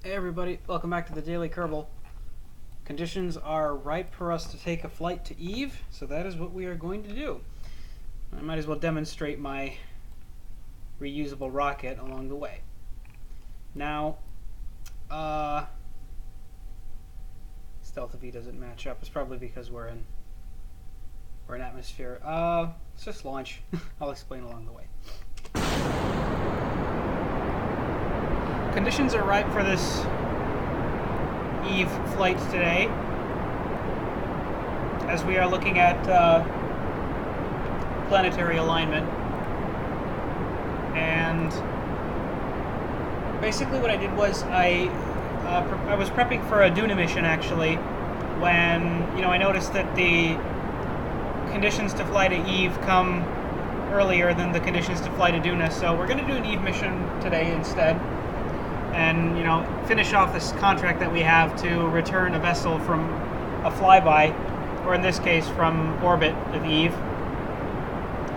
Hey everybody, welcome back to the Daily Kerbal. Conditions are ripe for us to take a flight to Eve, so that is what we are going to do. I might as well demonstrate my reusable rocket along the way. Now, Stealth V doesn't match up. It's probably because we're in atmosphere. Let's just launch. I'll explain along the way. Conditions are ripe for this Eve flight today, as we are looking at planetary alignment. And basically what I did was I was prepping for a Duna mission, actually, when I noticed that the conditions to fly to Eve come earlier than the conditions to fly to Duna, so we're going to do an Eve mission today instead, and finish off this contract that we have to return a vessel from a flyby, or in this case from orbit of Eve.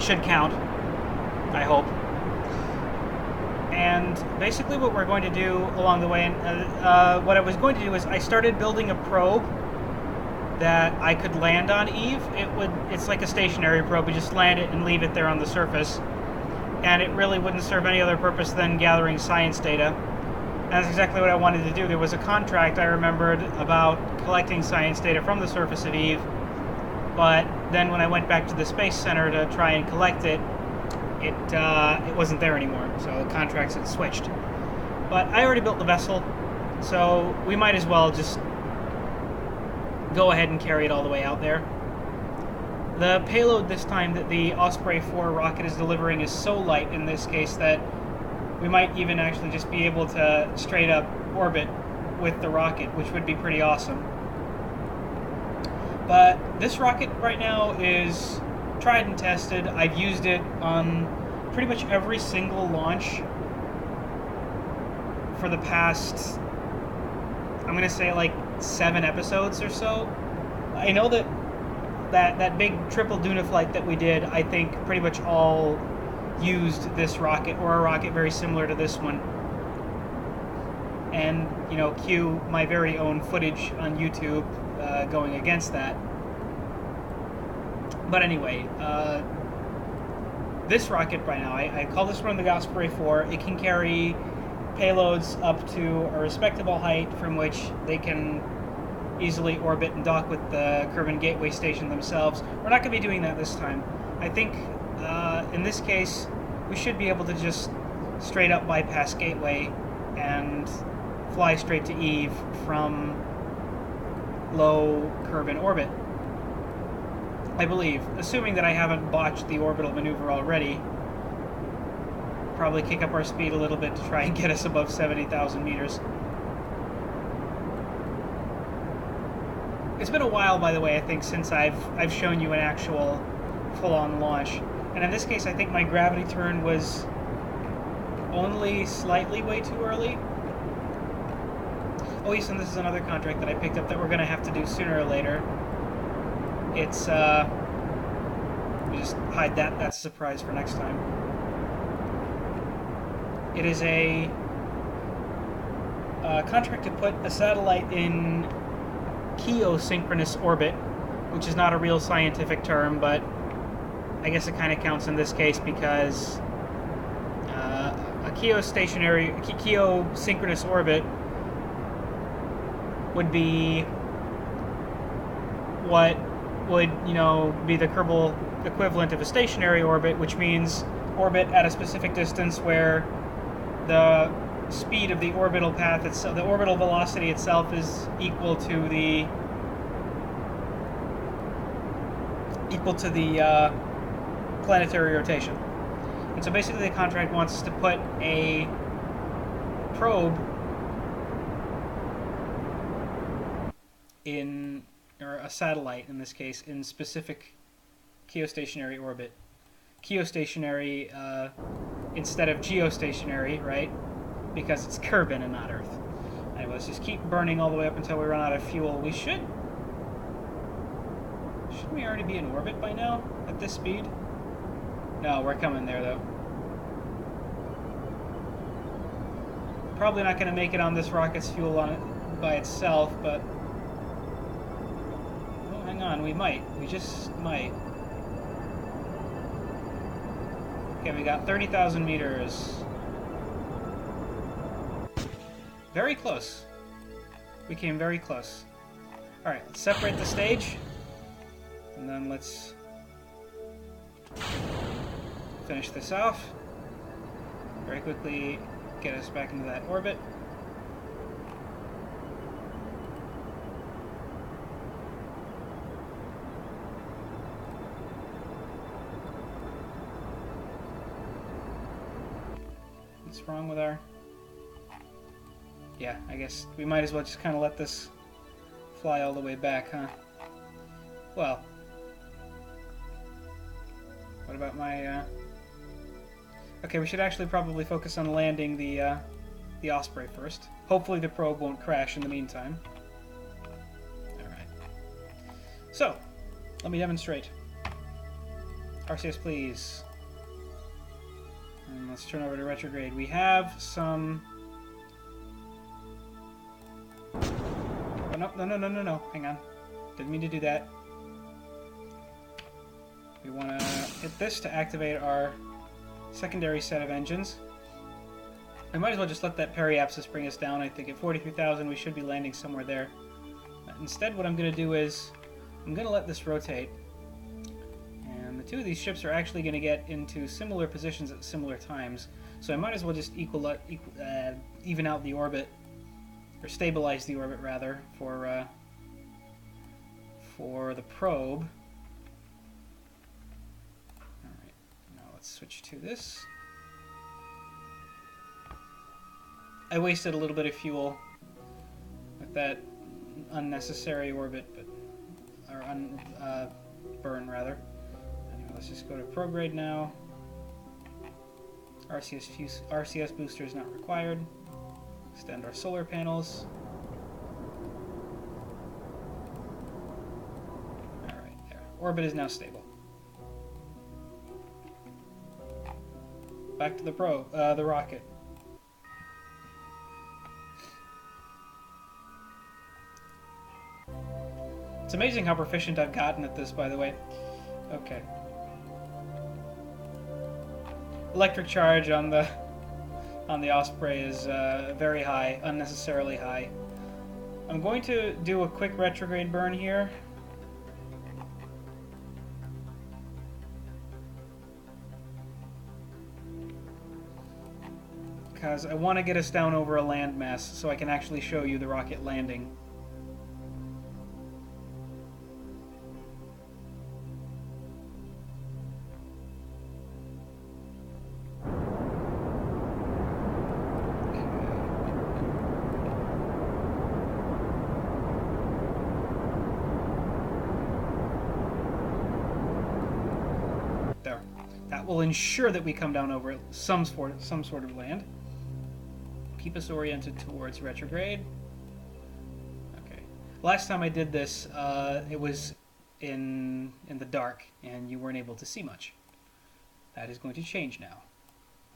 Should count, I hope. And basically what we're going to do along the way, and what I was going to do is I started building a probe that I could land on Eve. It's like a stationary probe. We just land it and leave it there on the surface, and it really wouldn't serve any other purpose than gathering science data. And that's exactly what I wanted to do. There was a contract I remembered about collecting science data from the surface of Eve, but then when I went back to the Space Center to try and collect it, it wasn't there anymore, so the contracts had switched. But I already built the vessel, so we might as well just go ahead and carry it all the way out there. The payload this time that the Osprey 4 rocket is delivering is so light in this case that we might even actually just be able to straight up orbit with the rocket, which would be pretty awesome. But this rocket right now is tried and tested. I've used it on pretty much every single launch for the past, I'm going to say like 7 episodes or so. I know that big triple Duna flight that we did, I think pretty much all used this rocket, or a rocket very similar to this one. And, cue my very own footage on YouTube going against that. But anyway, this rocket right now, I call this one the Osprey 4. It can carry payloads up to a respectable height from which they can easily orbit and dock with the Kerbal Gateway Station themselves. We're not going to be doing that this time. I think in this case, we should be able to just straight up bypass Gateway and fly straight to Eve from low Kerbal orbit, I believe, assuming that I haven't botched the orbital maneuver already. Probably kick up our speed a little bit to try and get us above 70,000 meters. It's been a while, by the way, I think, since I've shown you an actual full-on launch. And in this case, I think my gravity turn was only slightly way too early. Oh yes, and this is another contract that I picked up that we're going to have to do sooner or later. It's, we just hide that. That's a surprise for next time. It is a contract to put a satellite in geosynchronous orbit, which is not a real scientific term, but I guess it kind of counts in this case because a geosynchronous orbit would be what would, be the Kerbal equivalent of a stationary orbit, which means orbit at a specific distance where the speed of the orbital path itself, the orbital velocity itself, is equal to the planetary rotation. And so basically the contract wants us to put a probe in, or a satellite in this case, in specific geostationary orbit. Geostationary instead of geostationary, right? Because it's Kerbin and not Earth. Anyway, let's just keep burning all the way up until we run out of fuel. Shouldn't we already be in orbit by now at this speed? No, we're coming there though. probably not going to make it on this rocket's fuel on it by itself, but... Oh, hang on, we might. We just might. Okay, we got 30,000 meters. Very close. We came very close. Alright, let's separate the stage. And then let's finish this off. Very quickly get us back into that orbit. What's wrong with our... Yeah, I guess we might as well just kind of let this fly all the way back, huh? Well, what about my... Okay, we should actually probably focus on landing the Osprey first. Hopefully the probe won't crash in the meantime. Alright. So, let me demonstrate. RCS, please. And let's turn over to retrograde. We have some... Oh, no. Hang on. Didn't mean to do that. We want to hit this to activate our secondary set of engines. I might as well just let that periapsis bring us down. I think at 43,000 we should be landing somewhere there. Instead, what I'm going to do is I'm going to let this rotate. And the two of these ships are actually going to get into similar positions at similar times. So I might as well just even out the orbit. Or stabilize the orbit, rather, for the probe. Alright, now let's switch to this. I wasted a little bit of fuel with that unnecessary orbit, or burn, rather. Anyway, let's just go to prograde now. RCS booster is not required. Extend our solar panels. Alright, there. Orbit is now stable. Back to the the rocket. It's amazing how proficient I've gotten at this, by the way. Okay. Electric charge on the Osprey is very high, unnecessarily high. I'm going to do a quick retrograde burn here. Because I want to get us down over a landmass so I can actually show you the rocket landing. Will ensure that we come down over some sort of land. Keep us oriented towards retrograde. Okay. Last time I did this, it was in the dark, and you weren't able to see much. That is going to change now.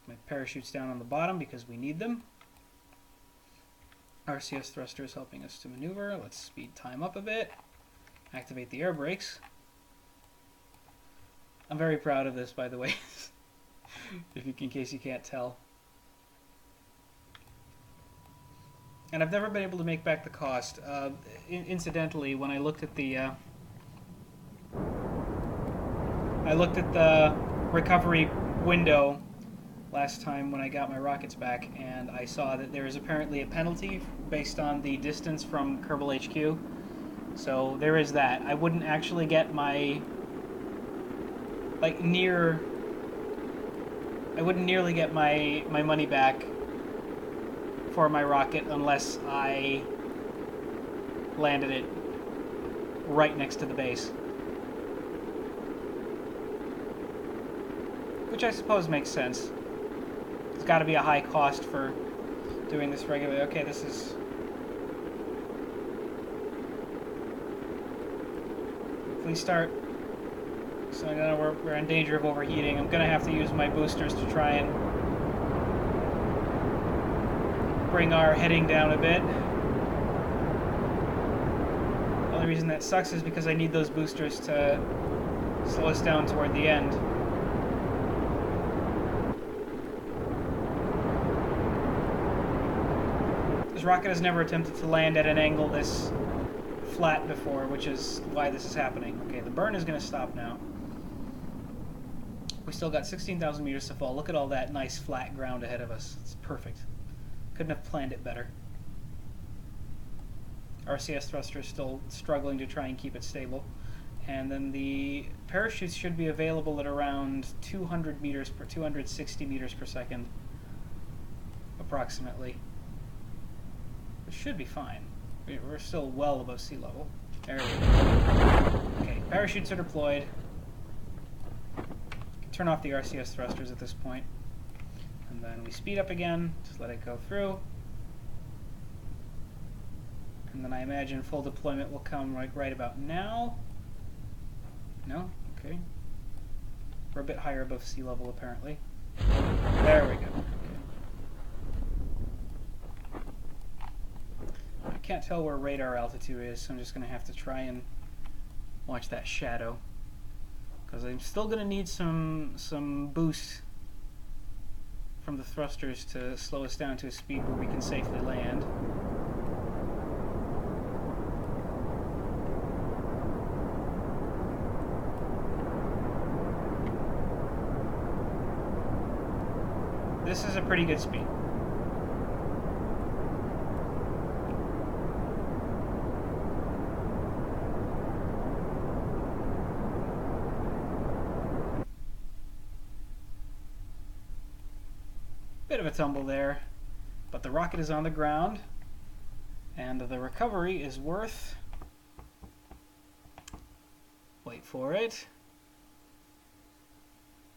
My parachutes down on the bottom because we need them. RCS thruster is helping us to maneuver. Let's speed time up a bit. Activate the air brakes. I'm very proud of this, by the way, in case you can't tell. And I've never been able to make back the cost. Incidentally, when I looked at the recovery window last time when I got my rockets back, and I saw that there is apparently a penalty based on the distance from Kerbal HQ. So there is that. I wouldn't actually get my... I wouldn't nearly get my money back for my rocket unless I landed it right next to the base. Which I suppose makes sense. There's got to be a high cost for doing this regularly. Okay, this is... Please start. So I know we're in danger of overheating. I'm going to have to use my boosters to try and bring our heading down a bit. The only reason that sucks is because I need those boosters to slow us down toward the end. This rocket has never attempted to land at an angle this flat before, which is why this is happening. Okay, the burn is going to stop now. We still got 16,000 meters to fall. Look at all that nice flat ground ahead of us. It's perfect. Couldn't have planned it better. RCS thruster is still struggling to try and keep it stable. And then the parachutes should be available at around 200 meters per 260 meters per second, approximately. Which should be fine. We're still well above sea level. There we go. Okay, parachutes are deployed. Turn off the RCS thrusters at this point. And then we speed up again, just let it go through. And then I imagine full deployment will come like right about now. No? Okay. We're a bit higher above sea level apparently. There we go. I can't tell where radar altitude is, so I'm just going to have to try and watch that shadow. Because I'm still going to need some boost from the thrusters to slow us down to a speed where we can safely land. This is a pretty good speed. Bit of a tumble there, but the rocket is on the ground, and the recovery is worth, wait for it,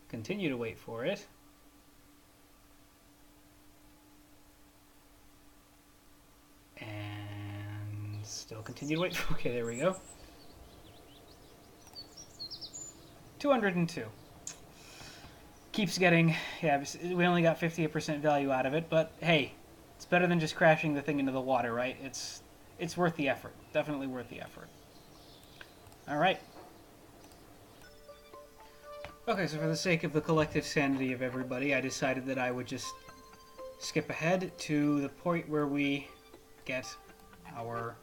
continue to wait for it, and still continue to wait for, okay, there we go, 202. Keeps getting, yeah, we only got 58% value out of it, but hey, it's better than just crashing the thing into the water, right? It's worth the effort. Definitely worth the effort. All right. Okay, so for the sake of the collective sanity of everybody, I decided that I would just skip ahead to the point where we get our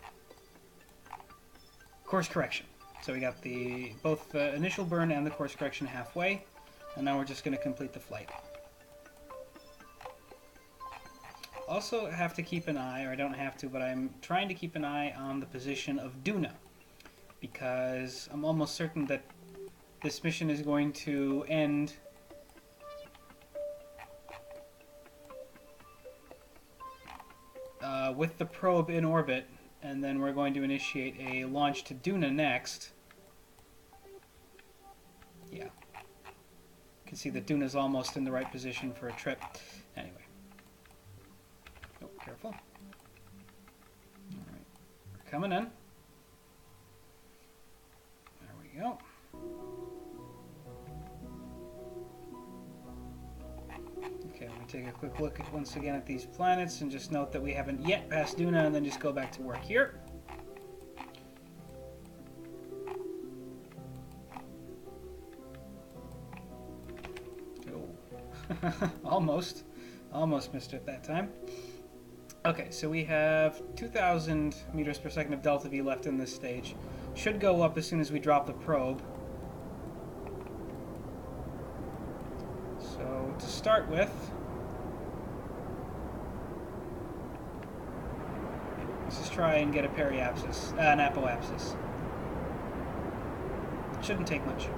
course correction. So we got both the initial burn and the course correction halfway. And now we're just going to complete the flight. Also have to keep an eye, or I don't have to, but I'm trying to keep an eye on the position of Duna, because I'm almost certain that this mission is going to end with the probe in orbit, and then we're going to initiate a launch to Duna next. Yeah. You can see that Duna's almost in the right position for a trip. Anyway. Oh, careful. Alright. We're coming in. There we go. Okay, I'm going to take a quick look once again at these planets and just note that we haven't yet passed Duna, and then just go back to work here. Almost missed it that time. Okay, so we have 2,000 meters per second of delta V left in this stage. Should go up as soon as we drop the probe. So to start with, let's just try and get a periapsis, an apoapsis. Shouldn't take much,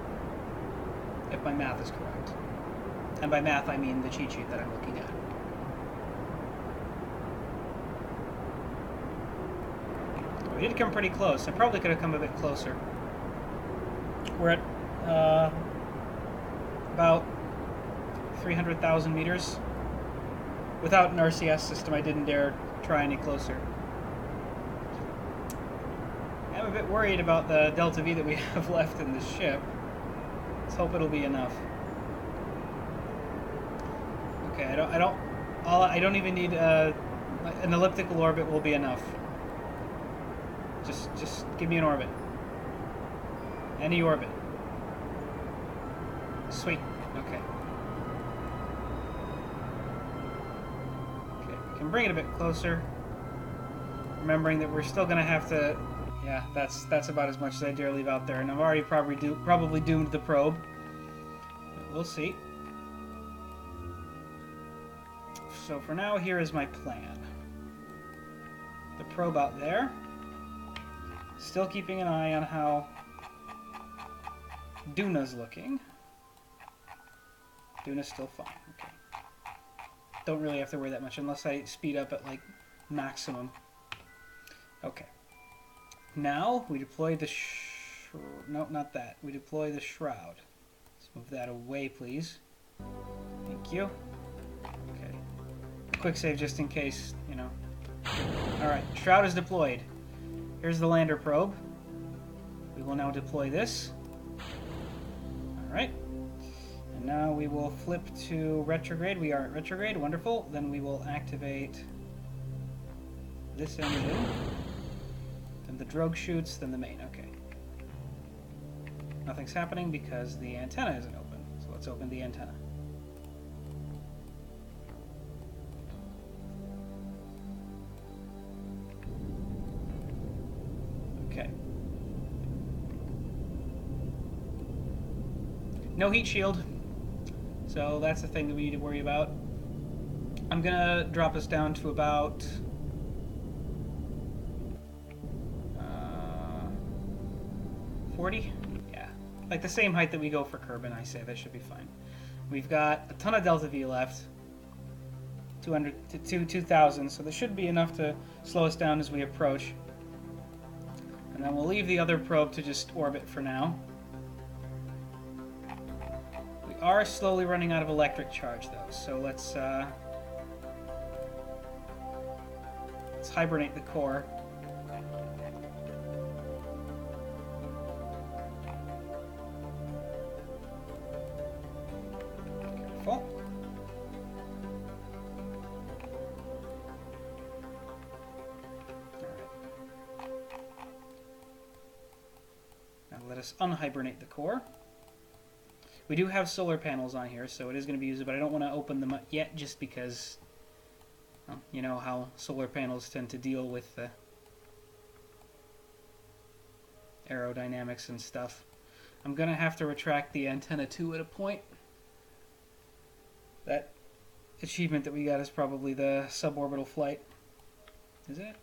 if my math is correct. And by math, I mean the cheat sheet that I'm looking at. We did come pretty close. I probably could have come a bit closer. We're at about 300,000 meters. Without an RCS system, I didn't dare try any closer. I'm a bit worried about the delta V that we have left in this ship. Let's hope it'll be enough. Okay, I don't even need An elliptical orbit will be enough. Just give me an orbit. Any orbit. Sweet. Okay. Okay, we can bring it a bit closer. Remembering that we're still gonna have to. Yeah, that's about as much as I dare leave out there, and I've already probably doomed the probe. But we'll see. So for now, here is my plan. The probe out there. Still keeping an eye on how Duna's looking. Duna's still fine. Okay. Don't really have to worry that much unless I speed up at like maximum. Okay. Now we deploy the no, not that. We deploy the shroud. Let's move that away, please. Thank you. Okay. Quick save just in case, you know. Alright, shroud is deployed. Here's the lander probe. We will now deploy this. Alright. And now we will flip to retrograde. We are at retrograde. Wonderful. Then we will activate this engine. Then the drogue shoots, then the main. Okay. Nothing's happening because the antenna isn't open. So let's open the antenna. Okay. No heat shield. So that's the thing that we need to worry about. I'm gonna drop us down to about 40? Yeah. Like the same height that we go for Kerbin, I say. That should be fine. We've got a ton of Delta V left. 200 to 2,000, so this should be enough to slow us down as we approach. And then we'll leave the other probe to just orbit for now. We are slowly running out of electric charge, though, so let's hibernate the core. Careful. Let us unhibernate the core. We do have solar panels on here, so it is going to be used, but I don't want to open them up yet just because, well, you know how solar panels tend to deal with the aerodynamics and stuff. I'm going to have to retract the antenna too at a point. That achievement that we got is probably the suborbital flight. Is it?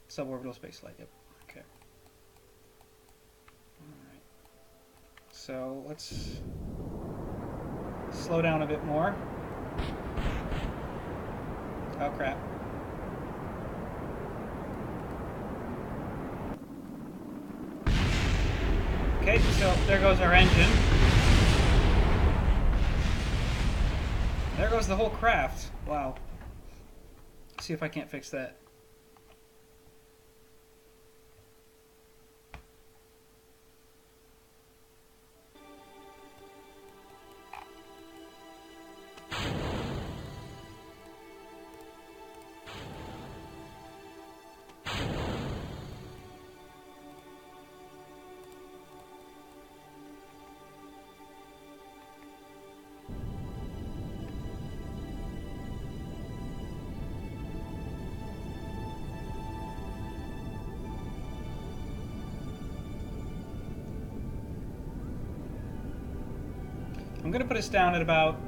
Suborbital space flight, yep. Okay. Alright. So let's slow down a bit more. Oh crap. Okay, so there goes our engine. There goes the whole craft. Wow. Let's see if I can't fix that. I'm going to put us down at about,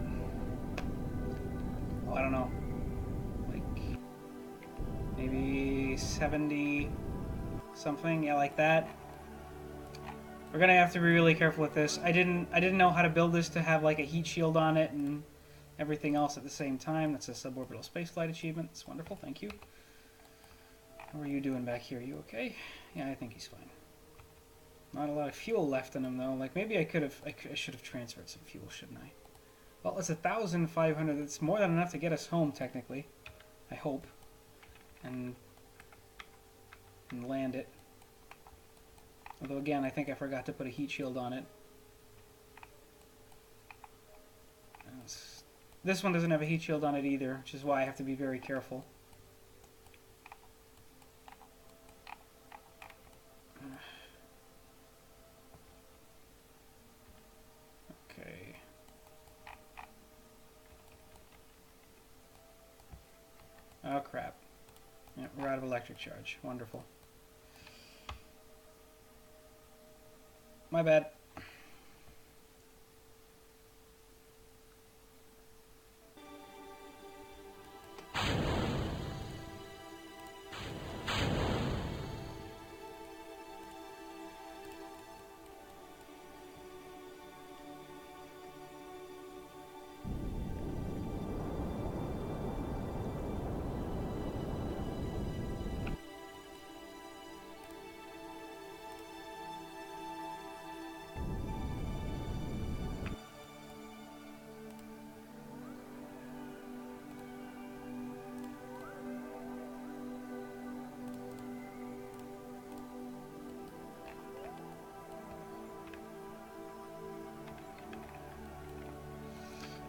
oh, I don't know, like maybe 70 something, yeah, like that. We're going to have to be really careful with this. I didn't know how to build this to have like a heat shield on it and everything else at the same time. That's a suborbital spaceflight achievement. It's wonderful, thank you. How are you doing back here? You okay? Yeah, I think he's fine. Not a lot of fuel left in him, though. Like, maybe I should have transferred some fuel, shouldn't I? Well, it's 1,500. It's more than enough to get us home, technically. I hope. And land it. Although, again, I think I forgot to put a heat shield on it. This one doesn't have a heat shield on it either, which is why I have to be very careful. Okay. Oh crap. Yeah, we're out of electric charge. Wonderful. My bad.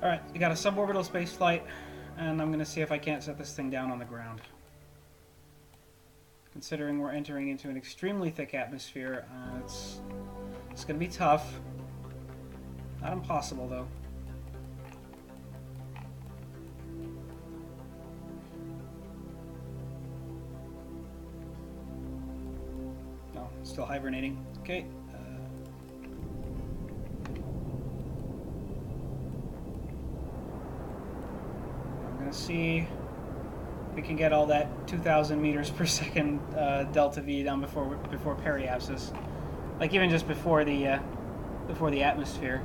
Alright, we got a suborbital space flight, and I'm going to see if I can't set this thing down on the ground. Considering we're entering into an extremely thick atmosphere, it's going to be tough. Not impossible, though. No, still hibernating. Okay. See if we can get all that 2,000 meters per second delta V down before periapsis, like even just before the atmosphere.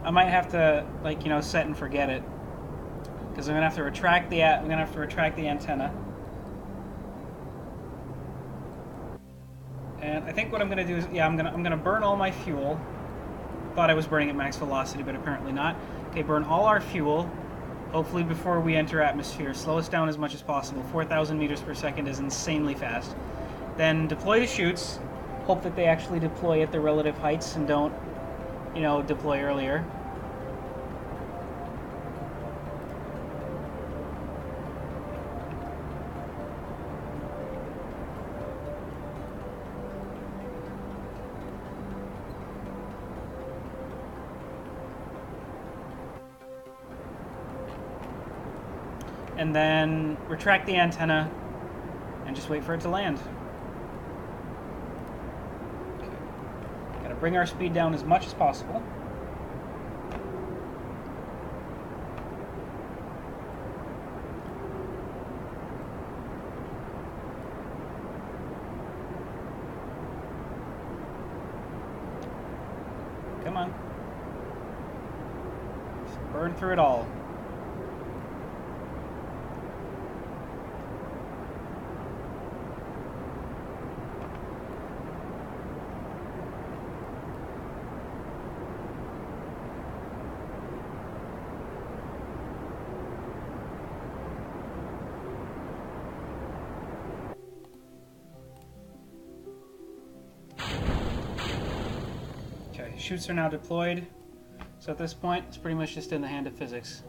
I might have to, like, you know, set and forget it. Because I'm gonna have to retract the antenna, and I think what I'm gonna do is, yeah, I'm gonna burn all my fuel. Thought I was burning at max velocity, but apparently not. Okay, burn all our fuel, hopefully before we enter atmosphere. Slow us down as much as possible. 4,000 meters per second is insanely fast. Then deploy the chutes. Hope that they actually deploy at their relative heights and don't, you know, deploy earlier. And then retract the antenna and just wait for it to land. Okay. Gotta bring our speed down as much as possible. Come on. Just burn through it all. Chutes are now deployed, so at this point it's pretty much just in the hand of physics.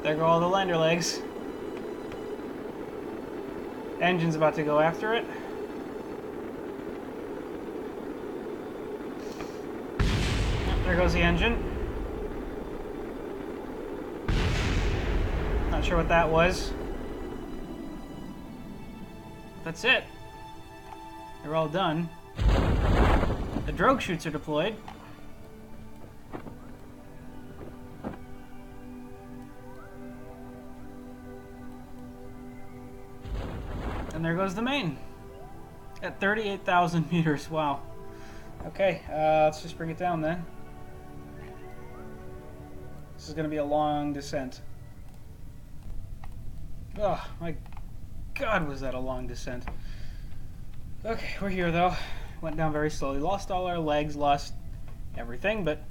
There go all the lander legs. Engine's about to go after it. There goes the engine. Not sure what that was. That's it. They're all done. The drogue chutes are deployed. And there goes the main. At 38,000 meters. Wow. Okay, let's just bring it down then. This is going to be a long descent. Oh, my God, was that a long descent. Okay, we're here though. Went down very slowly. Lost all our legs, lost everything, but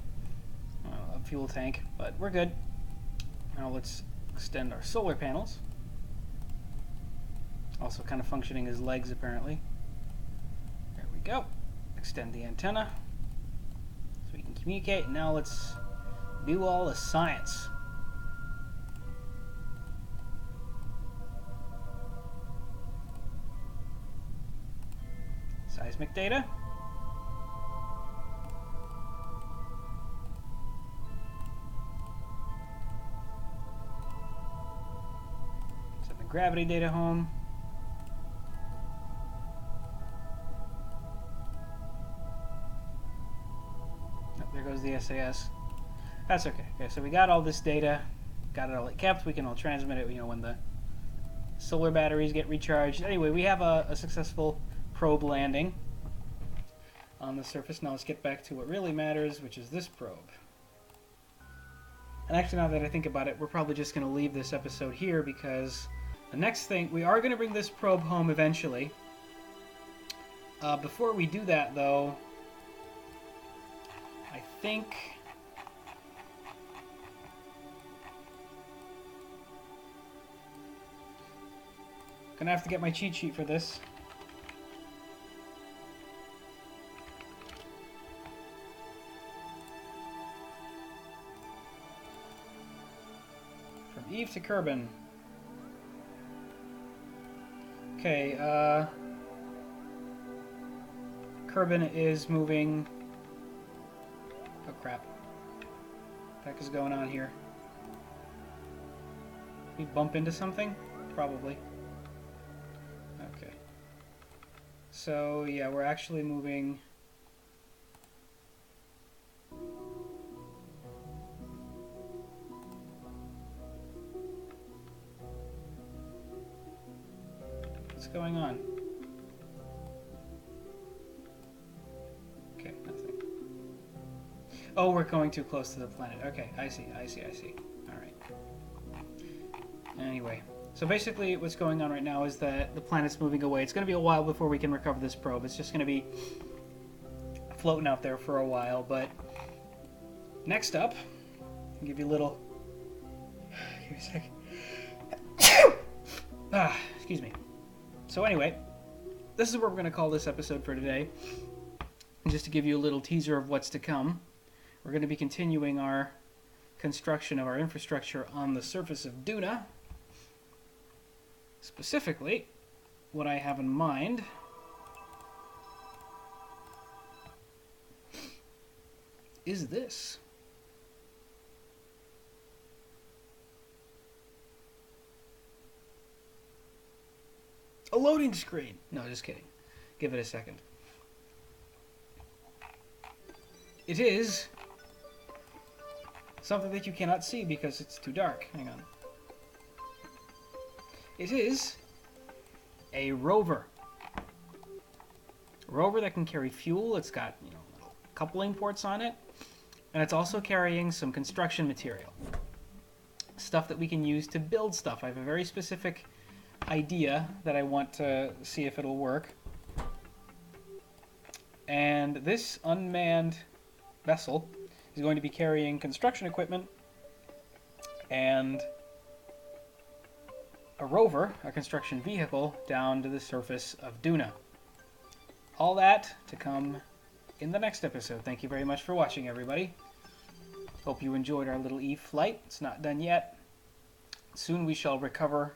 a fuel tank. But we're good. Now let's extend our solar panels. Also kind of functioning as legs, apparently. There we go. Extend the antenna so we can communicate. Now let's do all the science. Seismic data. Send the gravity data home. Oh, there goes the SAS. That's okay. Okay, so we got all this data, got it all kept. We can all transmit it, when the solar batteries get recharged. Anyway, we have a successful probe landing on the surface. Now let's get back to what really matters, which is this probe. And actually, now that I think about it, we're probably just going to leave this episode here, because the next thing, we are going to bring this probe home eventually. Before we do that, though, I think I'm going to have to get my cheat sheet for this. From Eve to Kerbin. Okay, Kerbin is moving. Oh crap. What the heck is going on here? We bump into something? Probably. Okay. So, yeah, we're actually moving. What's going on? Okay, nothing. Oh, we're going too close to the planet. Okay, I see. Alright. Anyway, so basically what's going on right now is that the planet's moving away. It's going to be a while before we can recover this probe. It's just going to be floating out there for a while, but next up, I'll give you a little... Give me a second. Excuse me. So anyway, this is what we're going to call this episode for today. And just to give you a little teaser of what's to come, we're going to be continuing our construction of our infrastructure on the surface of Duna. Specifically, what I have in mind is this. A loading screen. No, just kidding. Give it a second. It is something that you cannot see because it's too dark. Hang on. It is a rover. A rover that can carry fuel. It's got, little coupling ports on it. And it's also carrying some construction material. Stuff that we can use to build stuff. I have a very specific idea that I want to see if it'll work. And this unmanned vessel is going to be carrying construction equipment and a rover, a construction vehicle, down to the surface of Duna. All that to come in the next episode. Thank you very much for watching, everybody. Hope you enjoyed our little Eve flight. It's not done yet. Soon we shall recover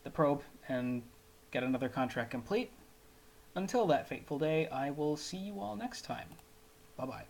the probe and get another contract complete. Until that fateful day, I will see you all next time. Bye-bye.